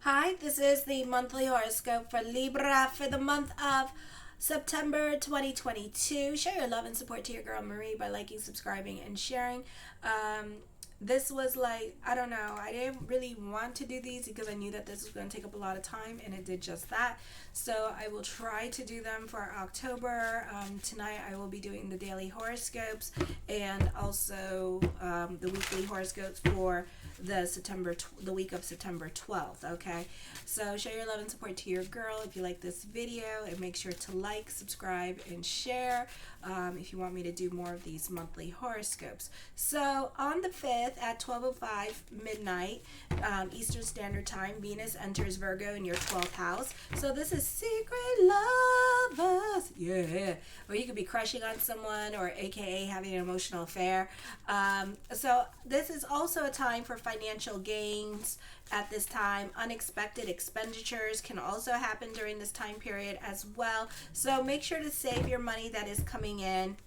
Hi, this is the monthly horoscope for Libra for the month of September 2022. Show your love and support to your girl Marie by liking, subscribing, and sharing. This was like, I don't know, I didn't really want to do these because I knew that this was going to take up a lot of time, and it did just that. So I will try to do them for October. Tonight I will be doing the daily horoscopes and also the weekly horoscopes for the week of September 12th. Okay, so show your love and support to your girl if you like this video, and make sure to like, subscribe, and share if you want me to do more of these monthly horoscopes. So on the 5th at 12:05 midnight Eastern Standard Time, Venus enters Virgo in your 12th house. So this is secret lovers, yeah, or you could be crushing on someone, or aka having an emotional affair. So this is also a time for financial gains. At this time, unexpected expenditures can also happen during this time period as well. So make sure to save your money that is coming in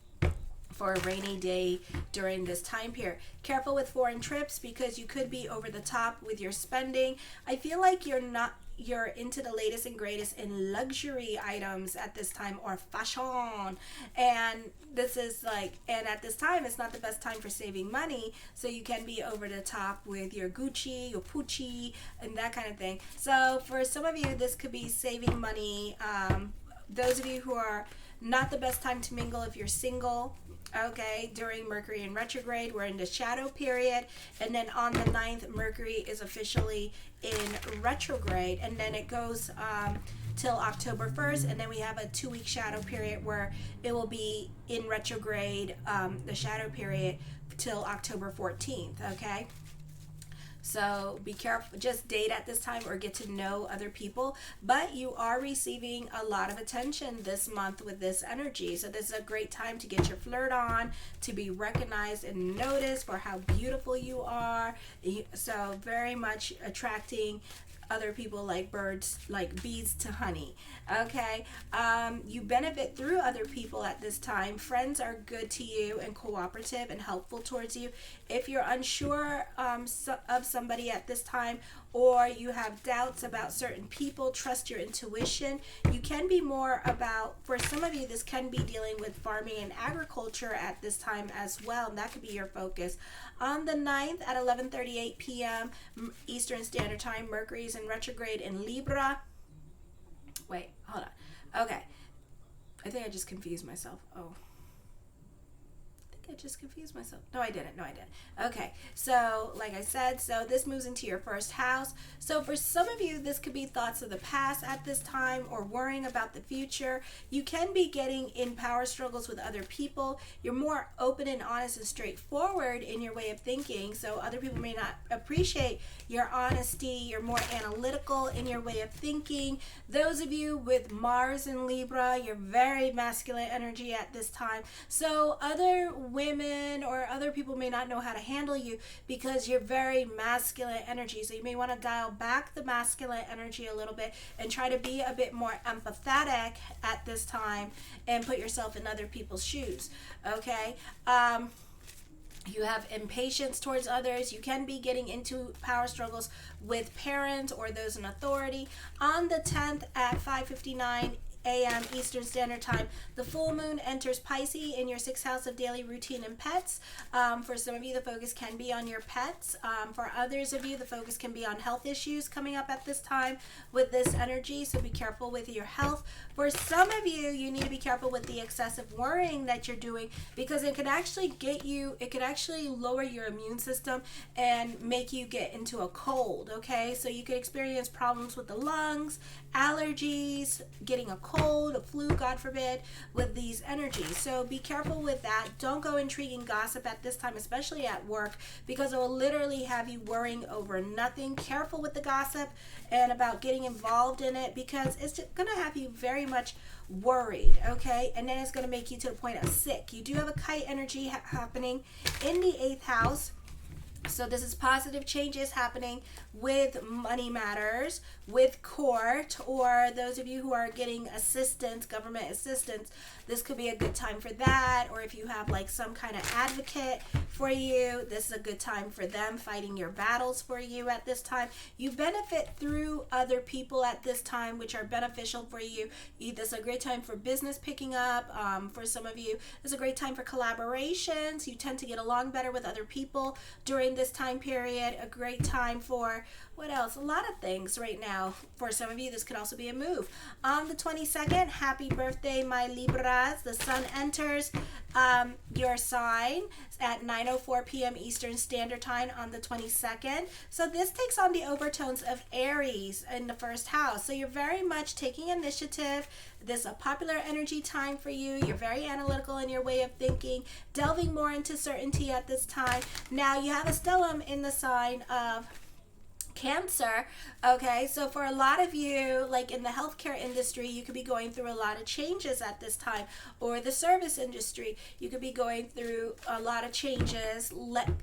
for a rainy day during this time period. Careful with foreign trips because you could be over the top with your spending. I feel like you're into the latest and greatest in luxury items at this time, or fashion, and at this time it's not the best time for saving money, so you can be over the top with your Gucci, your Pucci, and that kind of thing. So for some of you, this could be saving money. Those of you who are not the best time to mingle if you're single. Okay, during Mercury in retrograde, we're in the shadow period, and then on the 9th, Mercury is officially in retrograde, and then it goes till October 1st, and then we have a 2-week shadow period where it will be in retrograde, the shadow period, till October 14th. Okay, so be careful, just date at this time or get to know other people. But you are receiving a lot of attention this month with this energy. So this is a great time to get your flirt on, to be recognized and noticed for how beautiful you are. So very much attracting other people like birds, like bees to honey. Okay, you benefit through other people at this time. Friends are good to you and cooperative and helpful towards you. If you're unsure of somebody at this time, or you have doubts about certain people, trust your intuition. You can be more about, for some of you, this can be dealing with farming and agriculture at this time as well, and that could be your focus. On the 9th at 11:38 p.m. Eastern Standard Time, Mercury is in retrograde in Libra. Wait, hold on. Okay, I think I just confused myself. I just confused myself. No, I didn't. Okay, so like I said, so this moves into your first house. So for some of you, this could be thoughts of the past at this time, or worrying about the future. You can be getting in power struggles with other people. You're more open and honest and straightforward in your way of thinking, so other people may not appreciate your honesty. You're more analytical in your way of thinking. Those of you with Mars in Libra, you're very masculine energy at this time. So other women or other people may not know how to handle you because you're very masculine energy. So you may want to dial back the masculine energy a little bit and try to be a bit more empathetic at this time and put yourself in other people's shoes. Okay. You have impatience towards others. You can be getting into power struggles with parents or those in authority. On the 10th at 5:59 a.m. Eastern Standard Time, the full moon enters Pisces in your 6th house of daily routine and pets. For some of you, the focus can be on your pets. For others of you, the focus can be on health issues coming up at this time with this energy, so be careful with your health. For some of you, you need to be careful with the excessive worrying that you're doing, because it could actually lower your immune system and make you get into a cold. Okay, so you could experience problems with the lungs, allergies, getting a cold, a flu, God forbid, with these energies. So be careful with that. Don't go intriguing gossip at this time, especially at work, because it will literally have you worrying over nothing. Careful with the gossip and about getting involved in it, because it's going to have you very much worried. Okay, and then it's going to make you to the point of sick. You do have a kite energy happening in the 8th house. So this is positive changes happening with money matters, with court, or those of you who are getting assistance, government assistance. This could be a good time for that. Or if you have like some kind of advocate for you, this is a good time for them fighting your battles for you at this time. You benefit through other people at this time, which are beneficial for you. This is a great time for business picking up. For some of you, this is a great time for collaborations. You tend to get along better with other people during this time period. A great time for what else? A lot of things right now. For some of you, this could also be a move. On the 22nd, happy birthday, my Libras. The sun enters your sign at 9:04 p.m. Eastern Standard Time on the 22nd. So this takes on the overtones of Aries in the first house. So you're very much taking initiative. This is a popular energy time for you. You're very analytical in your way of thinking, delving more into certainty at this time. Now you have a stellium in the sign of Cancer. Okay, so for a lot of you, like in the healthcare industry, you could be going through a lot of changes at this time, or the service industry, you could be going through a lot of changes,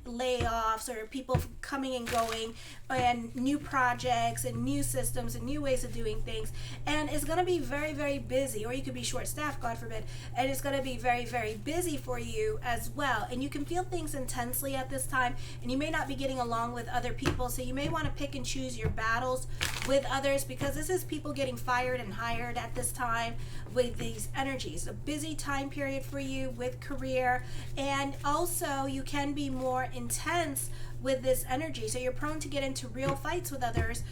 layoffs, or people coming and going, and new projects and new systems and new ways of doing things. And it's going to be very, very busy, or you could be short staffed, God forbid, and it's going to be very, very busy for you as well. And you can feel things intensely at this time, and you may not be getting along with other people, so you may want to pick and choose your battles with others, because this is people getting fired and hired at this time with these energies. A busy time period for you with career, and also you can be more intense with this energy. So you're prone to get into real fights with others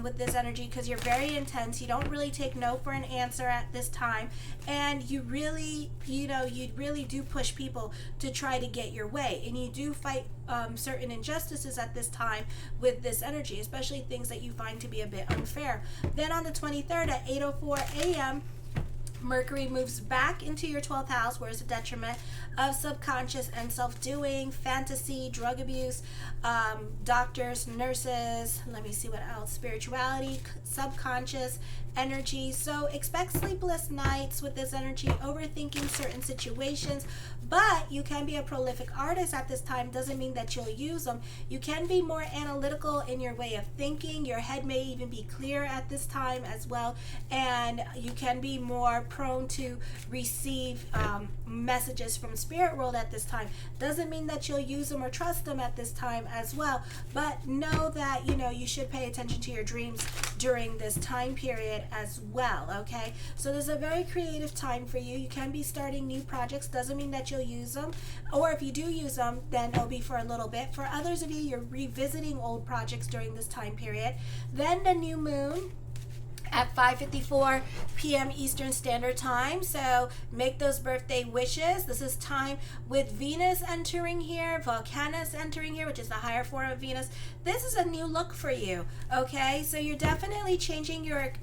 with this energy, because you're very intense. You don't really take no for an answer at this time, and you really, you really do push people to try to get your way, and you do fight certain injustices at this time with this energy, especially things that you find to be a bit unfair. Then on the 23rd at 8:04 a.m., Mercury moves back into your 12th house, where it's a detriment of subconscious and self-doing, fantasy, drug abuse, doctors, nurses, let me see what else, spirituality, subconscious energy. So expect sleepless nights with this energy, overthinking certain situations, but you can be a prolific artist at this time. Doesn't mean that you'll use them. You can be more analytical in your way of thinking. Your head may even be clear at this time as well, and you can be more prone to receive messages from spirit world at this time. Doesn't mean that you'll use them or trust them at this time as well, but know that you should pay attention to your dreams during this time period as well. Okay, so there's a very creative time for you. You can be starting new projects. Doesn't mean that you'll use them, or if you do use them, then it'll be for a little bit. For others of you, you're revisiting old projects during this time period. Then the new moon at 5:54 p.m. Eastern Standard Time. So make those birthday wishes. This is time with Venus entering here, Volcanus entering here, which is the higher form of Venus. This is a new look for you, okay? So you're definitely changing your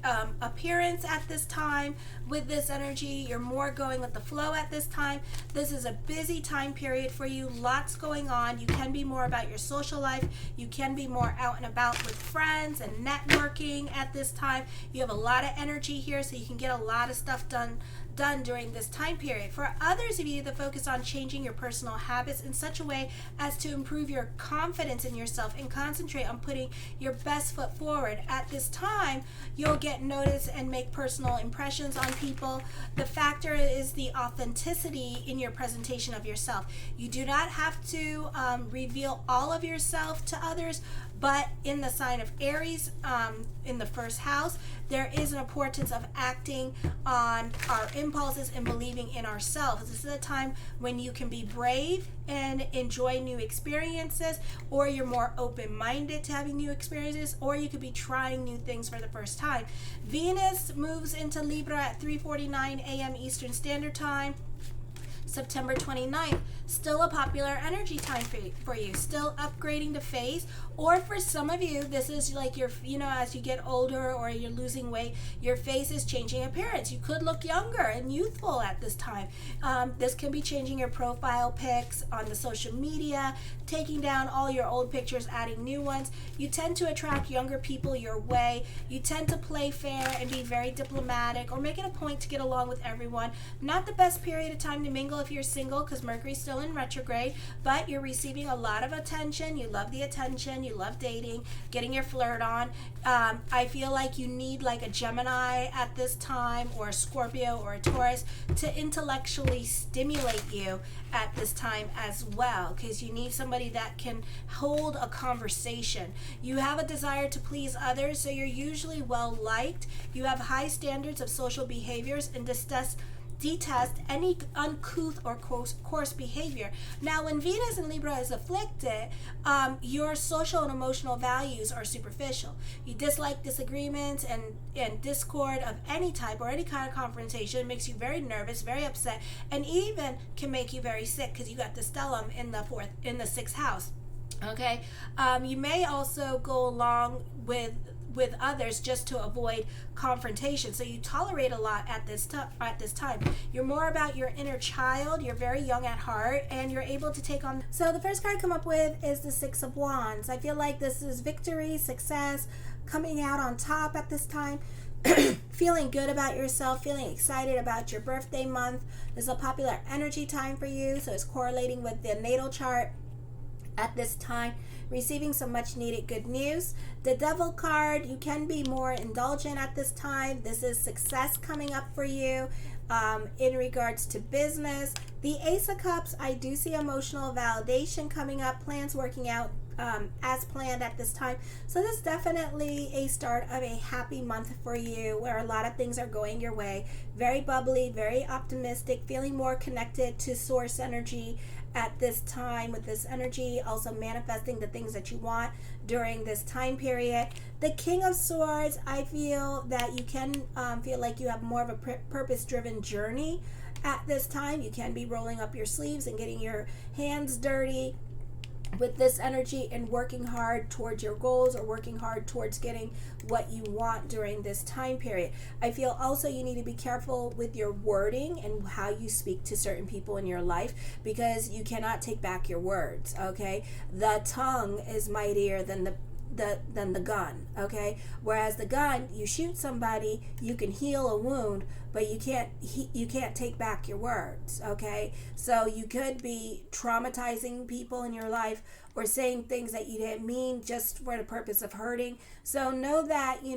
appearance at this time with this energy. You're more going with the flow at this time. This is a busy time period for you. Lots going on. You can be more about your social life. You can be more out and about with friends and networking at this time. You have a lot of energy here, so you can get a lot of stuff done during this time period. For others of you, the focus on changing your personal habits in such a way as to improve your confidence in yourself and concentrate on putting your best foot forward. At this time, you'll get noticed and make personal impressions on people. The factor is the authenticity in your presentation of yourself. You do not have to reveal all of yourself to others, but in the sign of Aries, in the first house, there is an importance of acting on our impulses and believing in ourselves. This is a time when you can be brave and enjoy new experiences, or you're more open-minded to having new experiences, or you could be trying new things for the first time. Venus moves into Libra at 3:49 a.m. Eastern Standard Time. September 29th, still a popular energy time for you, still upgrading the phase. Or for some of you, this is like your, as you get older or you're losing weight, your face is changing appearance. You could look younger and youthful at this time. This can be changing your profile pics on the social media, taking down all your old pictures, adding new ones. You tend to attract younger people your way. You tend to play fair and be very diplomatic, or make it a point to get along with everyone. Not the best period of time to mingle, if you're single because Mercury's still in retrograde, but you're receiving a lot of attention. You love the attention. You love dating, getting your flirt on. I feel like you need like a Gemini at this time, or a Scorpio or a Taurus to intellectually stimulate you at this time as well, because you need somebody that can hold a conversation. You have a desire to please others, so you're usually well liked. You have high standards of social behaviors and detest any uncouth or coarse behavior. Now, when Venus in Libra is afflicted, your social and emotional values are superficial. You dislike disagreements and discord of any type, or any kind of confrontation. It makes you very nervous, very upset, and even can make you very sick because you got the stellium in the sixth house. Okay, you may also go along with others just to avoid confrontation. So you tolerate a lot at this time. You're more about your inner child. You're very young at heart, and you're able to take on. So the first card I come up with is the Six of Wands. I feel like this is victory, success, coming out on top at this time. Feeling good about yourself, feeling excited about your birthday month. This is a popular energy time for you, so it's correlating with the natal chart at this time. Receiving some much needed good news. The Devil card, you can be more indulgent at this time. This is success coming up for you in regards to business. The Ace of Cups, I do see emotional validation coming up, plans working out as planned at this time. So this is definitely a start of a happy month for you, where a lot of things are going your way. Very bubbly, very optimistic, feeling more connected to source energy at this time with this energy, also manifesting the things that you want during this time period. The King of Swords, I feel that you can feel like you have more of a purpose-driven journey at this time. You can be rolling up your sleeves and getting your hands dirty with this energy and working hard towards your goals, or working hard towards getting what you want during this time period. I feel also you need to be careful with your wording and how you speak to certain people in your life, because you cannot take back your words, okay? The tongue is mightier than the gun, okay? Whereas the gun, you shoot somebody, you can heal a wound, but you can't take back your words, okay? So you could be traumatizing people in your life, or saying things that you didn't mean just for the purpose of hurting. So know that, you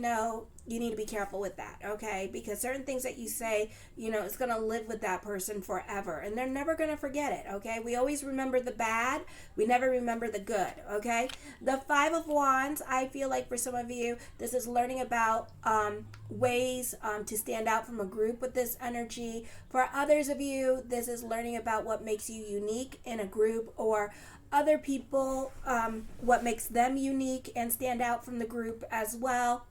need to be careful with that, okay? Because certain things that you say, it's going to live with that person forever, and they're never going to forget it, okay? We always remember the bad. We never remember the good, okay? The Five of Wands, I feel like for some of you, this is learning about ways to stand out from a group with this energy. For others of you, this is learning about what makes you unique in a group, or other people, what makes them unique and stand out from the group as well.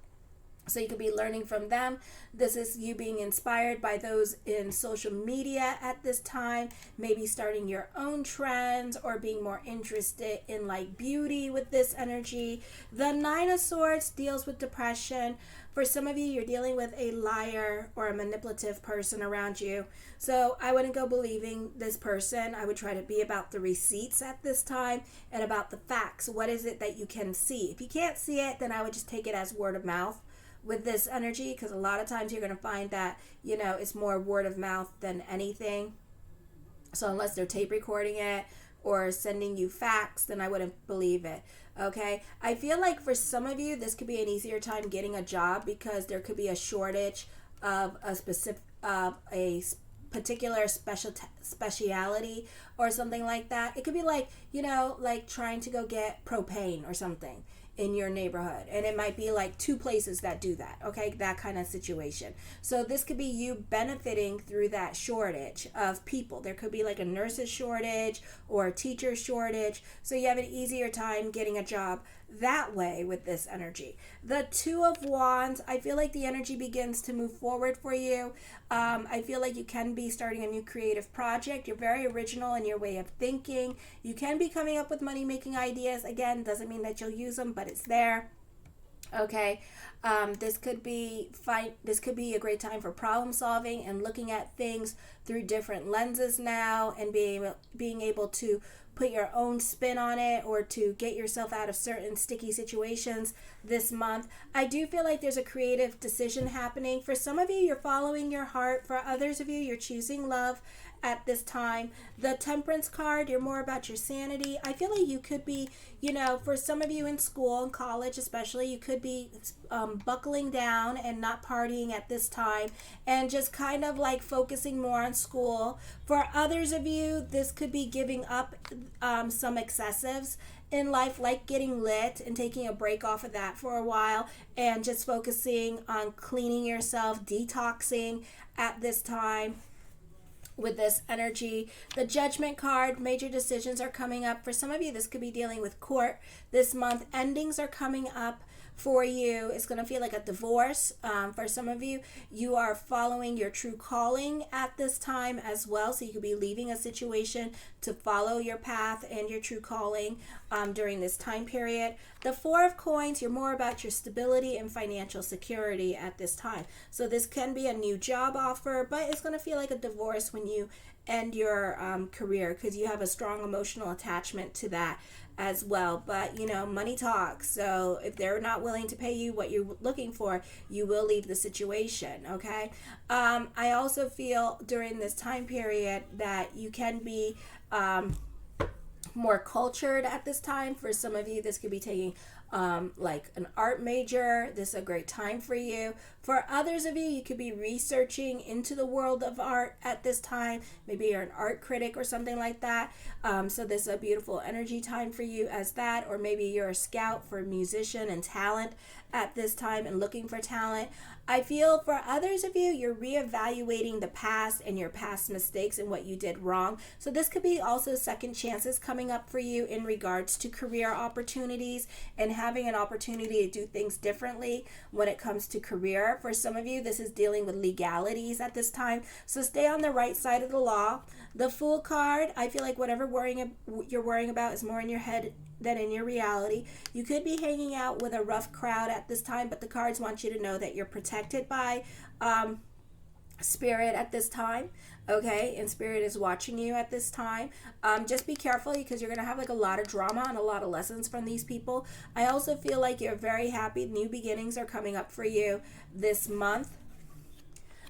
So you could be learning from them. This is you being inspired by those in social media at this time, maybe starting your own trends, or being more interested in like beauty with this energy. The Nine of Swords deals with depression. For some of you, you're dealing with a liar or a manipulative person around you. So I wouldn't go believing this person. I would try to be about the receipts at this time, and about the facts. What is it that you can see? If you can't see it, then I would just take it as word of mouth with this energy, because a lot of times you're going to find that, it's more word of mouth than anything. So unless they're tape recording it or sending you facts, then I wouldn't believe it. Okay, I feel like for some of you, this could be an easier time getting a job, because there could be a shortage of a particular speciality or something like that. It could be like, like trying to go get propane or something in your neighborhood, and it might be like 2 places that do that, okay? That kind of situation. So this could be you benefiting through that shortage of people. There could be like a nurses shortage or a teacher shortage, so you have an easier time getting a job that way with this energy. The Two of Wands, I feel like the energy begins to move forward for you. I feel like you can be starting a new creative project. You're very original in your way of thinking. You can be coming up with money-making ideas. Again, doesn't mean that you'll use them, but it's there. Okay, this could be a great time for problem solving and looking at things through different lenses now, and being able to put your own spin on it, or to get yourself out of certain sticky situations this month. I do feel like there's a creative decision happening. For some of you, you're following your heart. For others of you, you're choosing love at this time. The Temperance card, you're more about your sanity. I feel like you could be, for some of you in school and college especially, you could be buckling down and not partying at this time and just kind of like focusing more on school. For others of you, this could be giving up some excessives in life, like getting lit and taking a break off of that for a while and just focusing on cleaning yourself, detoxing at this time with this energy. The Judgment card, major decisions are coming up. For some of you, this could be dealing with court this month. Endings are coming up for you. It's going to feel like a divorce. For some of you, you are following your true calling at this time as well. So you could be leaving a situation to follow your path and your true calling during this time period. The Four of Coins, you're more about your stability and financial security at this time. So this can be a new job offer, but it's going to feel like a divorce when you end your career because you have a strong emotional attachment to that as well. But money talks, so if they're not willing to pay you what you're looking for, you will leave the situation. Okay. I also feel during this time period that you can be more cultured at this time. For some of you, this could be taking like an art major. This is a great time for you. For others of you, you could be researching into the world of art at this time. Maybe you're an art critic or something like that. So this is a beautiful energy time for you as that. Or maybe you're a scout for musician and talent at this time and looking for talent. I feel for others of you, you're reevaluating the past and your past mistakes and what you did wrong. So this could be also second chances coming up for you in regards to career opportunities and having an opportunity to do things differently when it comes to career. For some of you, this is dealing with legalities at this time. So stay on the right side of the law. The Fool card, I feel like whatever you're worrying about is more in your head than in your reality. You could be hanging out with a rough crowd at this time, but the cards want you to know that you're protected by spirit at this time. Okay, and spirit is watching you at this time. Just be careful because you're gonna have like a lot of drama and a lot of lessons from these people. I also feel like you're very happy. New beginnings are coming up for you this month.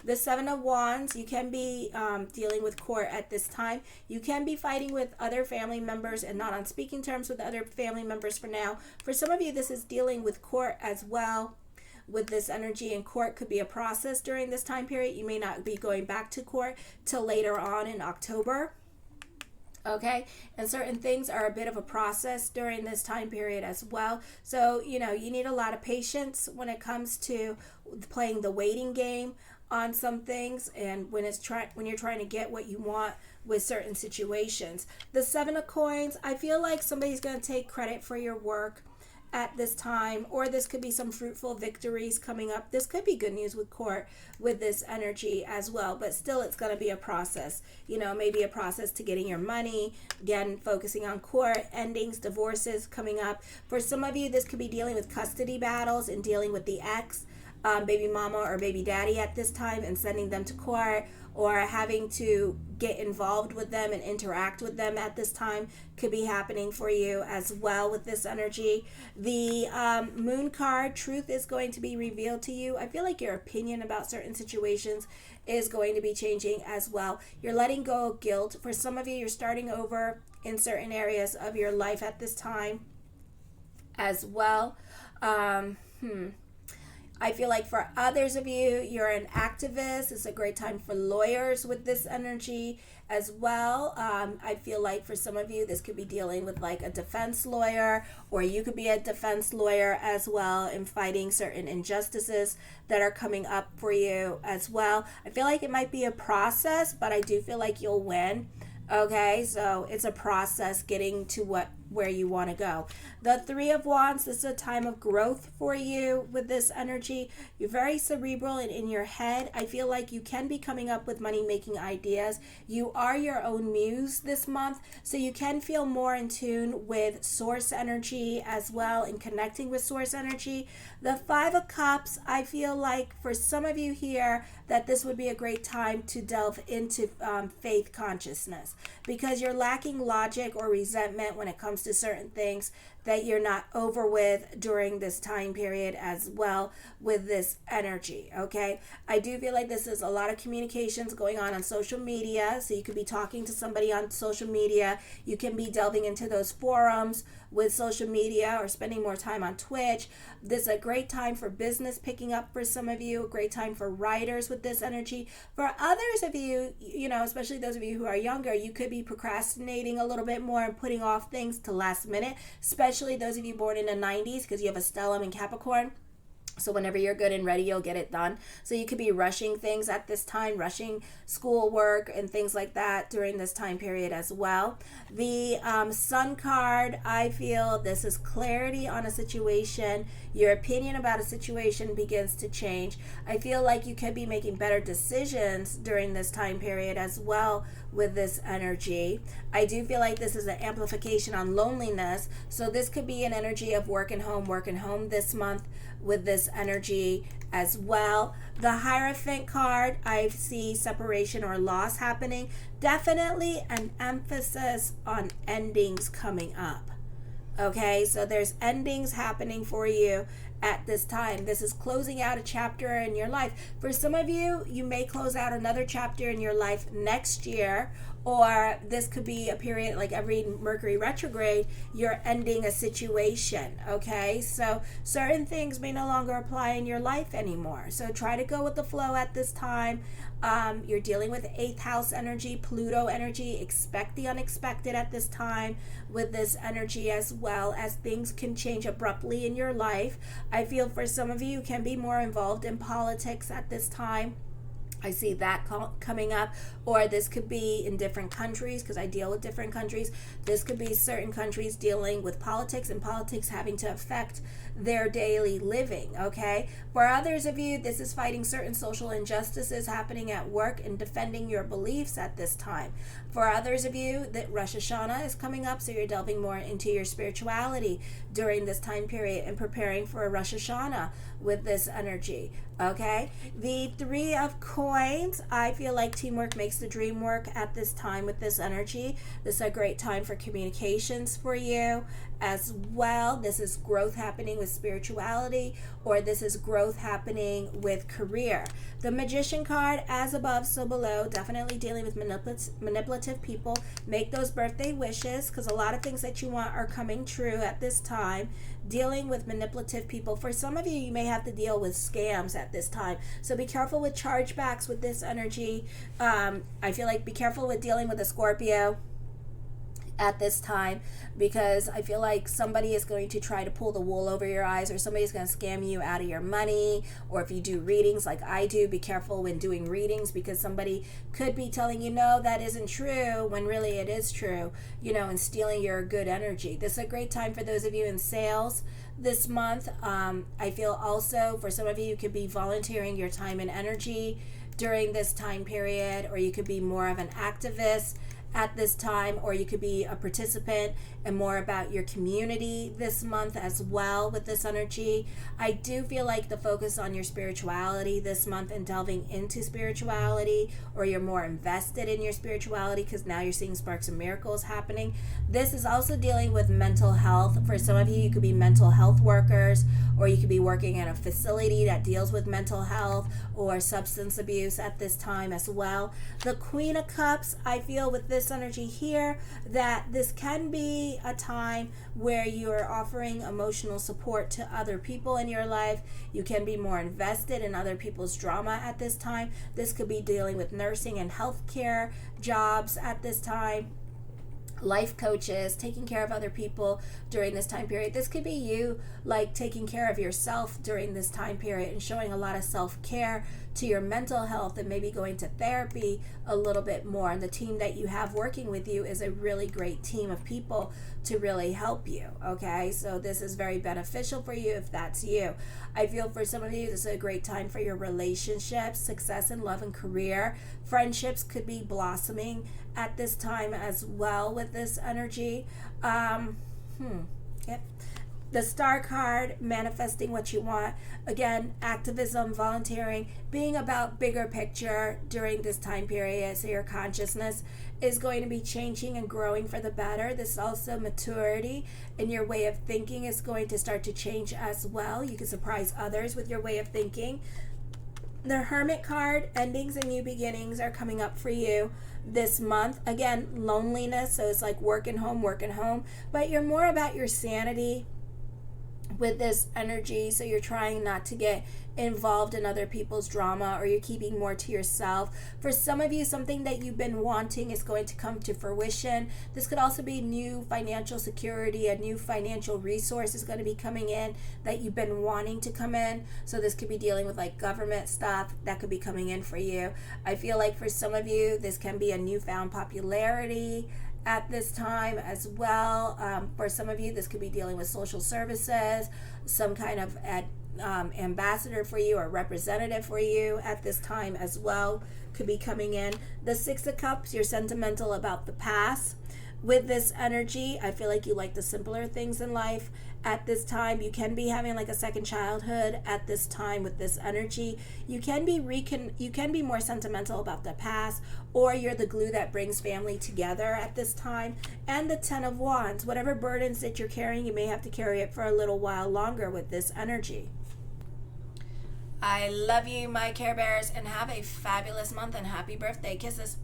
The Seven of Wands, you can be dealing with court at this time. You can be fighting with other family members and not on speaking terms with other family members for now. For some of you, this is dealing with court as well. With this energy in court could be a process during this time period. You may not be going back to court till later on in October. Okay, and certain things are a bit of a process during this time period as well. So, you need a lot of patience when it comes to playing the waiting game on some things and when you're trying to get what you want with certain situations. The Seven of Coins, I feel like somebody's going to take credit for your work at this time, or this could be some fruitful victories coming up. This could be good news with court with this energy as well, but still it's going to be a process, maybe a process to getting your money, again focusing on court, endings, divorces coming up. For some of you, this could be dealing with custody battles and dealing with the ex, baby mama or baby daddy at this time and sending them to court, or having to get involved with them and interact with them at this time could be happening for you as well with this energy. The Moon card, truth is going to be revealed to you. I feel like your opinion about certain situations is going to be changing as well. You're letting go of guilt. For some of you, you're starting over in certain areas of your life at this time as well. I feel like for others of you, you're an activist. It's a great time for lawyers with this energy as well. I feel like for some of you, this could be dealing with like a defense lawyer, or you could be a defense lawyer as well in fighting certain injustices that are coming up for you as well. I feel like it might be a process, but I do feel like you'll win. Okay, so it's a process getting to where you want to go. The Three of Wands, this is a time of growth for you with this energy. You're very cerebral and in your head. I feel like you can be coming up with money-making ideas. You are your own muse this month, so you can feel more in tune with source energy as well and connecting with source energy. The Five of Cups, I feel like for some of you here that this would be a great time to delve into faith consciousness because you're lacking logic or resentment when it comes to certain things that you're not over with during this time period as well with this energy, okay? I do feel like this is a lot of communications going on social media, so you could be talking to somebody on social media. You can be delving into those forums with social media or spending more time on Twitch. This is a great time for business picking up for some of you, a great time for writers with this energy. For others of you, especially those of you who are younger, you could be procrastinating a little bit more and putting off things to last minute, especially those of you born in the 90s because you have a stellium in Capricorn. So whenever you're good and ready, you'll get it done. So you could be rushing things at this time, rushing schoolwork and things like that during this time period as well. The Sun card, I feel this is clarity on a situation. Your opinion about a situation begins to change. I feel like you could be making better decisions during this time period as well with this energy. I do feel like this is an amplification on loneliness. So this could be an energy of work and home this month with this energy as well. The Hierophant card, I see separation or loss happening. Definitely an emphasis on endings coming up. Okay, so there's endings happening for you at this time. This is closing out a chapter in your life. For some of you, you may close out another chapter in your life next year, or this could be a period like every Mercury retrograde, you're ending a situation, okay? So certain things may no longer apply in your life anymore. So try to go with the flow at this time. You're dealing with 8th house energy, Pluto energy. Expect the unexpected at this time with this energy, as well as things can change abruptly in your life. I feel for some of you can be more involved in politics at this time. I see that coming up, or this could be in different countries because I deal with different countries. This could be certain countries dealing with politics and politics having to affect their daily living, okay? For others of you, this is fighting certain social injustices happening at work and defending your beliefs at this time. For others of you, that Rosh Hashanah is coming up, so you're delving more into your spirituality during this time period and preparing for a Rosh Hashanah with this energy, okay? The 3 of Coins, I feel like teamwork makes the dream work at this time with this energy. This is a great time for communications for you as well. This is growth happening with spirituality, or this is growth happening with career. The Magician card, as above, so below, definitely dealing with manipulative people. Make those birthday wishes because a lot of things that you want are coming true at this time. Dealing with manipulative people. For some of you, you may have to deal with scams at this time. So be careful with chargebacks with this energy. I feel like be careful with dealing with a Scorpio at this time, because I feel like somebody is going to try to pull the wool over your eyes, or somebody's going to scam you out of your money. Or if you do readings like I do, be careful when doing readings, because somebody could be telling you no, that isn't true, when really it is true, and stealing your good energy. This is a great time for those of you in sales this month. I feel also for some of you, you could be volunteering your time and energy during this time period, or you could be more of an activist at this time, or you could be a participant and more about your community this month as well with this energy. I do feel like the focus on your spirituality this month and delving into spirituality, or you're more invested in your spirituality because now you're seeing sparks of miracles happening. This is also dealing with mental health. For some of you, you could be mental health workers, or you could be working at a facility that deals with mental health or substance abuse at this time as well. The Queen of Cups, I feel with this energy here that this can be a time where you are offering emotional support to other people in your life. You can be more invested in other people's drama at this time. This could be dealing with nursing and healthcare jobs at this time. Life coaches, taking care of other people during this time period. This could be you like taking care of yourself during this time period and showing a lot of self-care to your mental health, and maybe going to therapy a little bit more. And the team that you have working with you is a really great team of people to really help you, okay? So this is very beneficial for you if that's you. I feel for some of you, this is a great time for your relationships, success in love and career. Friendships could be blossoming at this time as well with this energy. Yep. The Star card, manifesting what you want. Again, activism, volunteering, being about bigger picture during this time period. So your consciousness is going to be changing and growing for the better. This is also maturity, and your way of thinking is going to start to change as well. You can surprise others with your way of thinking. The Hermit card, endings and new beginnings are coming up for you this month. Again, loneliness, so it's like working home, but you're more about your sanity with this energy, so you're trying not to get involved in other people's drama, or you're keeping more to yourself. For some of you, something that you've been wanting is going to come to fruition. This could also be new financial security, a new financial resource is going to be coming in that you've been wanting to come in. So this could be dealing with like government stuff that could be coming in for you. I feel like for some of you, this can be a newfound popularity at this time as well. For some of you, this could be dealing with social services, some kind of ambassador for you or representative for you at this time as well could be coming in. The Six of Cups, you're sentimental about the past. With this energy, I feel like you like the simpler things in life at this time. You can be having like a second childhood at this time with this energy. You can be more sentimental about the past, or you're the glue that brings family together at this time. And the Ten of Wands, whatever burdens that you're carrying, you may have to carry it for a little while longer with this energy. I love you, my Care Bears, and have a fabulous month, and happy birthday. Kisses.